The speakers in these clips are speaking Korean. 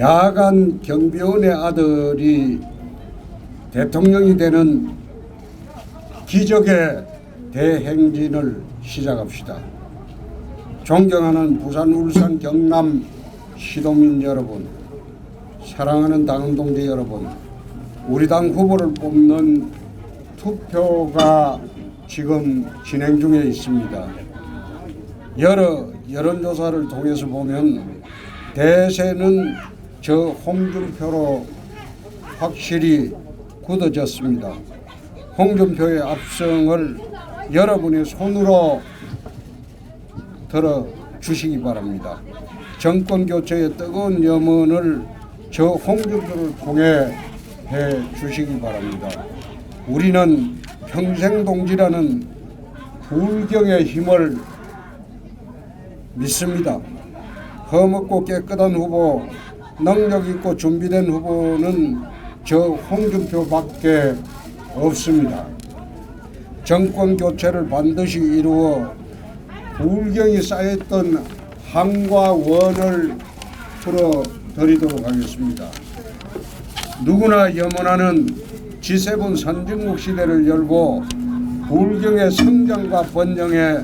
야간 경비원의 아들이 대통령이 되는 기적의 대행진을 시작합시다. 존경하는 부산, 울산, 경남 시도민 여러분, 사랑하는 당원 동지 여러분, 우리 당 후보를 뽑는 투표가 지금 진행 중에 있습니다. 여러 여론조사를 통해서 보면 대세는 저 홍준표로 확실히 굳어졌습니다. 홍준표의 압승을 여러분의 손으로 들어주시기 바랍니다. 정권교체의 뜨거운 염원을 저 홍준표를 통해 해주시기 바랍니다. 우리는 평생동지라는 불경의 힘을 믿습니다. 험없고 깨끗한 후보, 능력 있고 준비된 후보는 저 홍준표밖에 없습니다. 정권 교체를 반드시 이루어 불경이 쌓였던 한과 원을 풀어드리도록 하겠습니다. 누구나 염원하는 G7 선진국 시대를 열고 불경의 성장과 번영의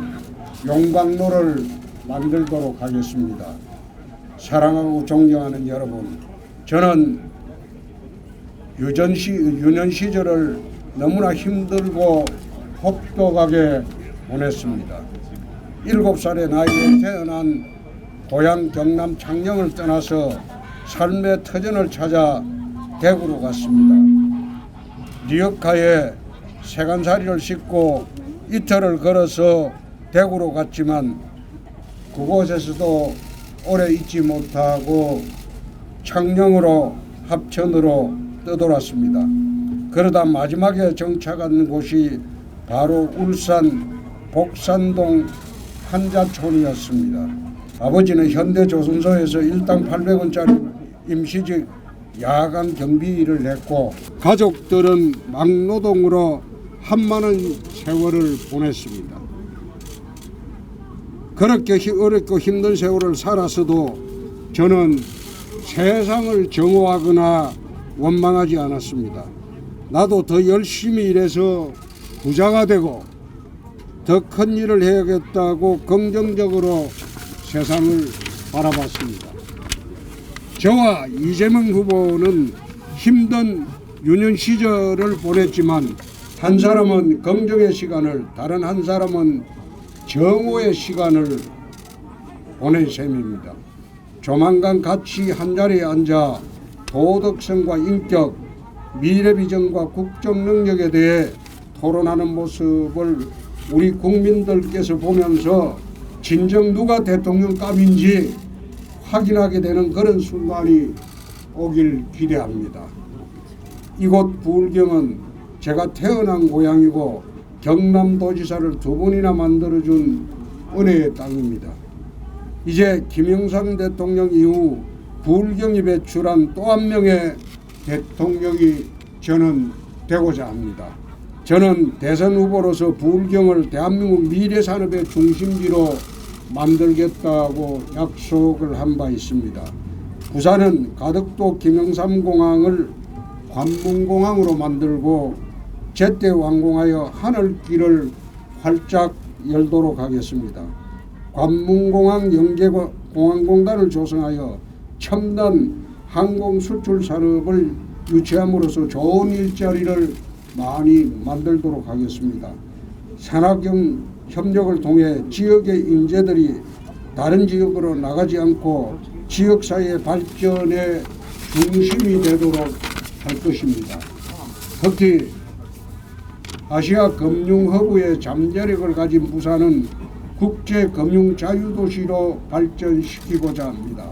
용광로를 만들도록 하겠습니다. 사랑하고 존경하는 여러분, 저는 유년 시절을 너무나 힘들고 혹독하게 보냈습니다. 7살의 나이에 태어난 고향 경남 창녕을 떠나서 삶의 터전을 찾아 대구로 갔습니다. 리어카에 세간살이를 싣고 이틀을 걸어서 대구로 갔지만 그곳에서도 오래 있지 못하고 창녕으로 합천으로 떠돌았습니다. 그러다 마지막에 정착한 곳이 바로 울산 복산동 한자촌이었습니다. 아버지는 현대조선소에서 일당 800원짜리 임시직 야간 경비를 했고 가족들은 막노동으로 한많은 세월을 보냈습니다. 그렇게 어렵고 힘든 세월을 살았어도 저는 세상을 정오하거나 원망하지 않았습니다. 나도 더 열심히 일해서 부자가 되고 더 큰 일을 해야겠다고 긍정적으로 세상을 바라봤습니다. 저와 이재명 후보는 힘든 유년 시절을 보냈지만 한 사람은 긍정의 시간을, 다른 한 사람은 정오의 시간을 보낸 셈입니다. 조만간 같이 한자리에 앉아 도덕성과 인격, 미래 비전과 국정 능력에 대해 토론하는 모습을 우리 국민들께서 보면서 진정 누가 대통령감인지 확인하게 되는 그런 순간이 오길 기대합니다. 이곳 부울경은 제가 태어난 고향이고 경남도지사를 2번이나 만들어준 은혜의 땅입니다. 이제 김영삼 대통령 이후 부울경이 배출한 또 한 명의 대통령이 저는 되고자 합니다. 저는 대선 후보로서 부울경을 대한민국 미래산업의 중심지로 만들겠다고 약속을 한 바 있습니다. 부산은 가덕도 김영삼공항을 관문공항으로 만들고 제때 완공하여 하늘길을 활짝 열도록 하겠습니다. 관문공항 연계공항공단을 조성하여 첨단 항공수출 산업을 유치함으로써 좋은 일자리를 많이 만들도록 하겠습니다. 산학경 협력을 통해 지역의 인재들이 다른 지역으로 나가지 않고 지역사회의 발전의 중심이 되도록 할 것입니다. 특히 아시아 금융허브의 잠재력을 가진 부산은 국제금융자유도시로 발전시키고자 합니다.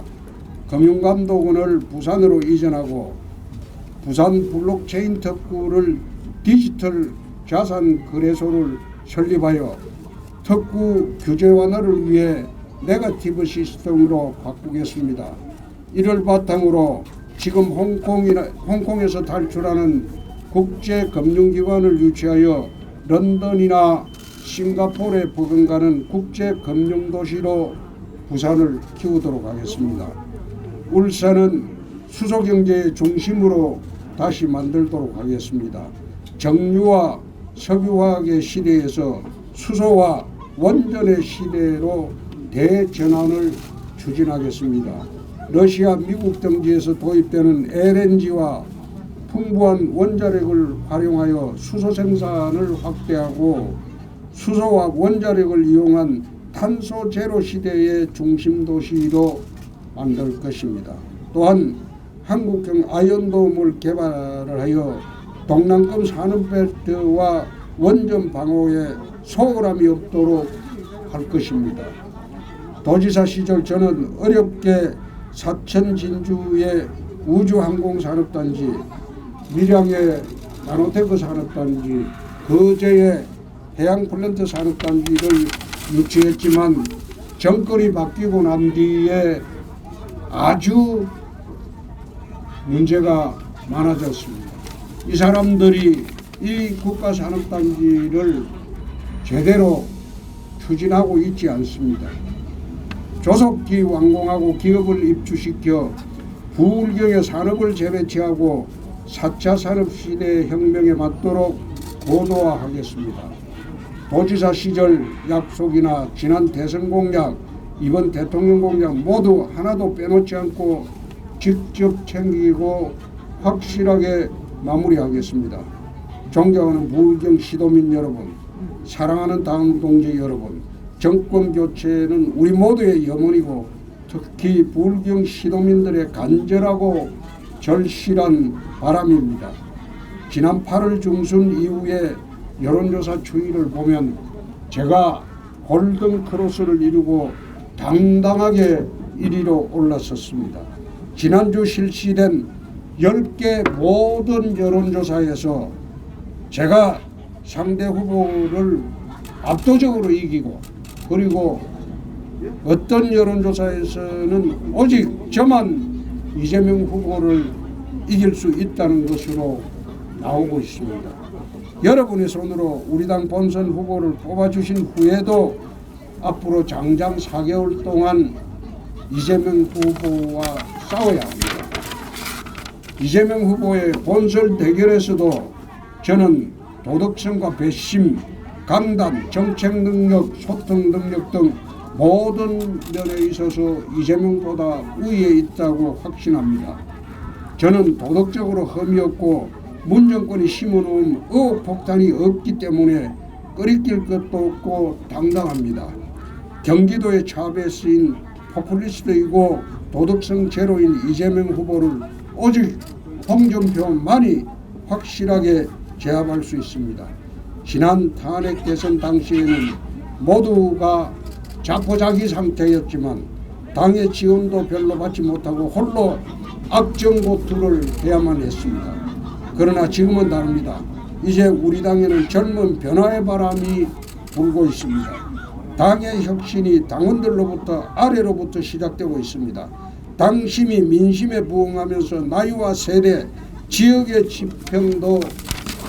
금융감독원을 부산으로 이전하고 부산 블록체인 특구를 디지털 자산 거래소를 설립하여 특구 규제 완화를 위해 네거티브 시스템으로 바꾸겠습니다. 이를 바탕으로 지금 홍콩에서 탈출하는 국제금융기관을 유치하여 런던이나 싱가포르에 버금가는 국제금융도시로 부산을 키우도록 하겠습니다. 울산은 수소경제의 중심으로 다시 만들도록 하겠습니다. 정유와 석유화학의 시대에서 수소와 원전의 시대로 대전환을 추진하겠습니다. 러시아, 미국 등지에서 도입되는 LNG와 풍부한 원자력을 활용하여 수소 생산을 확대하고 수소와 원자력을 이용한 탄소 제로 시대의 중심 도시로 만들 것입니다. 또한 한국형 아이언돔을 개발을 하여 동남권 산업벨트와 원전 방어에 소홀함이 없도록 할 것입니다. 도지사 시절 저는 어렵게 사천 진주의 우주항공산업단지, 밀양의 나노테크 산업단지, 거제의 해양플랜트 산업단지를 유치했지만 정권이 바뀌고 난 뒤에 아주 문제가 많아졌습니다. 이 사람들이 이 국가산업단지를 제대로 추진하고 있지 않습니다. 조속히 완공하고 기업을 입주시켜 부울경의 산업을 재배치하고 4차 산업시대의 혁명에 맞도록 고도화하겠습니다. 도지사 시절 약속이나 지난 대선 공약, 이번 대통령 공약 모두 하나도 빼놓지 않고 직접 챙기고 확실하게 마무리하겠습니다. 존경하는 부울경 시도민 여러분, 사랑하는 당 동지 여러분, 정권 교체는 우리 모두의 염원이고 특히 부울경 시도민들의 간절하고 절실한 바람입니다. 지난 8월 중순 이후에 여론조사 추이를 보면 제가 골든크로스를 이루고 당당하게 1위로 올랐었습니다. 지난주 실시된 10개 모든 여론조사에서 제가 상대 후보를 압도적으로 이기고, 그리고 어떤 여론조사에서는 오직 저만 이재명 후보를 이길 수 있다는 것으로 나오고 있습니다. 여러분의 손으로 우리 당 본선 후보를 뽑아주신 후에도 앞으로 장장 4개월 동안 이재명 후보와 싸워야 합니다. 이재명 후보의 본선 대결에서도 저는 도덕성과 배심, 강단, 정책 능력, 소통 능력 등 모든 면에 있어서 이재명보다 우위에 있다고 확신합니다. 저는 도덕적으로 흠이 없고 문정권이 심어놓은 의혹폭탄이 없기 때문에 끓이낄 것도 없고 당당합니다. 경기도의 차별에 쓰인 포퓰리스트이고 도덕성 제로인 이재명 후보를 오직 홍준표만이 확실하게 제압할 수 있습니다. 지난 탄핵 대선 당시에는 모두가 자포자기 상태였지만 당의 지원도 별로 받지 못하고 홀로 악정고투를 해야만 했습니다. 그러나 지금은 다릅니다. 이제 우리 당에는 젊은 변화의 바람이 불고 있습니다. 당의 혁신이 당원들로부터 아래로부터 시작되고 있습니다. 당심이 민심에 부응하면서 나이와 세대, 지역의 지평도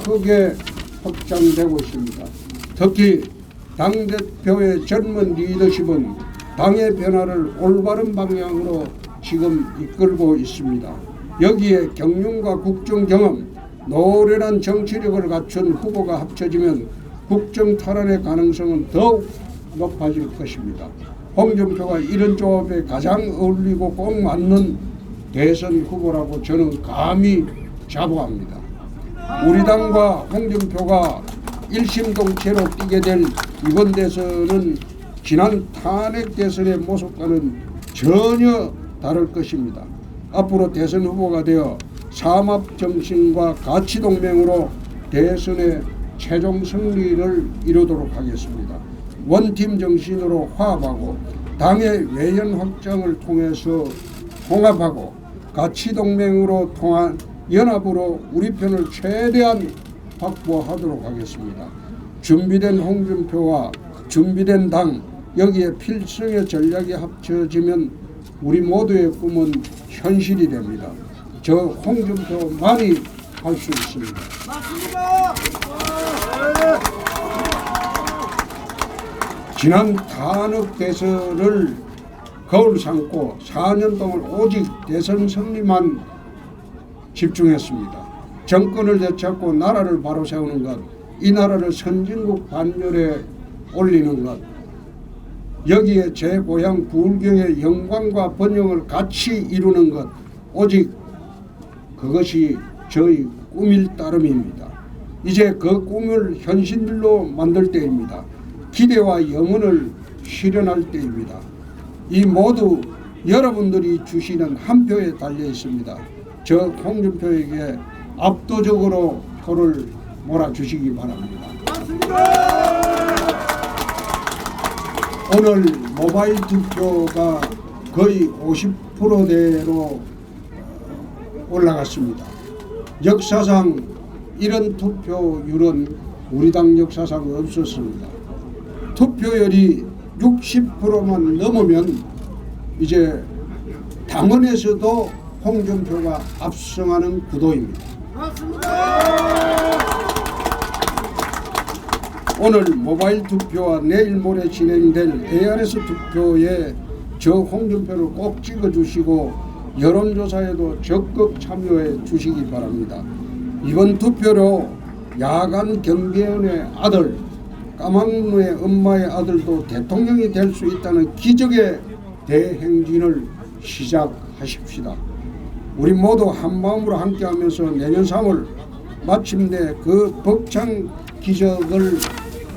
크게 확장되고 있습니다. 특히 당대표의 젊은 리더십은 당의 변화를 올바른 방향으로 지금 이끌고 있습니다. 여기에 경륜과 국정 경험, 노련한 정치력을 갖춘 후보가 합쳐지면 국정 탈환의 가능성은 더욱 높아질 것입니다. 홍준표가 이런 조합에 가장 어울리고 꼭 맞는 대선 후보라고 저는 감히 자부합니다. 우리 당과 홍준표가 일심동체로 뛰게 될 이번 대선은 지난 탄핵 대선의 모습과는 전혀 다를 것입니다. 앞으로 대선 후보가 되어 삼합정신과 가치동맹으로 대선의 최종 승리를 이루도록 하겠습니다. 원팀 정신으로 화합하고 당의 외연 확장을 통해서 통합하고 가치동맹으로 통한 연합으로 우리 편을 최대한 확보하도록 하겠습니다. 준비된 홍준표와 준비된 당, 여기에 필승의 전략이 합쳐지면 우리 모두의 꿈은 현실이 됩니다. 저 홍준표만이 할 수 있습니다. 맞습니다. 지난 탄핵 대선을 거울 삼고 4년 동안 오직 대선 승리만 집중했습니다. 정권을 되찾고 나라를 바로 세우는 것, 이 나라를 선진국 반열에 올리는 것, 여기에 제 고향 부울경의 영광과 번영을 같이 이루는 것, 오직 그것이 저희 꿈일 따름입니다. 이제 그 꿈을 현실로 만들 때입니다. 기대와 염원을 실현할 때입니다. 이 모두 여러분들이 주시는 한 표에 달려 있습니다. 저 홍준표에게 압도적으로 표를 몰아주시기 바랍니다. 오늘 모바일 투표가 거의 50%대로 올라갔습니다. 역사상 이런 투표율은 우리 당 역사상 없었습니다. 투표율이 60%만 넘으면 이제 당원에서도 홍준표가 압승하는 구도입니다. 오늘 모바일 투표와 내일 모레 진행될 ARS 투표에 저 홍준표를 꼭 찍어주시고 여론조사에도 적극 참여해 주시기 바랍니다. 이번 투표로 야간 경계원의 아들, 까막루의 엄마의 아들도 대통령이 될 수 있다는 기적의 대행진을 시작하십시다. 우리 모두 한마음으로 함께하면서 내년 3월 마침내 그 벅찬 기적을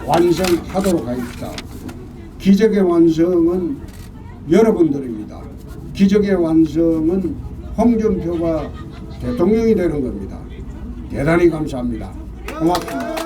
완성하도록 하겠다. 기적의 완성은 여러분들입니다. 기적의 완성은 홍준표가 대통령이 되는 겁니다. 대단히 감사합니다. 고맙습니다.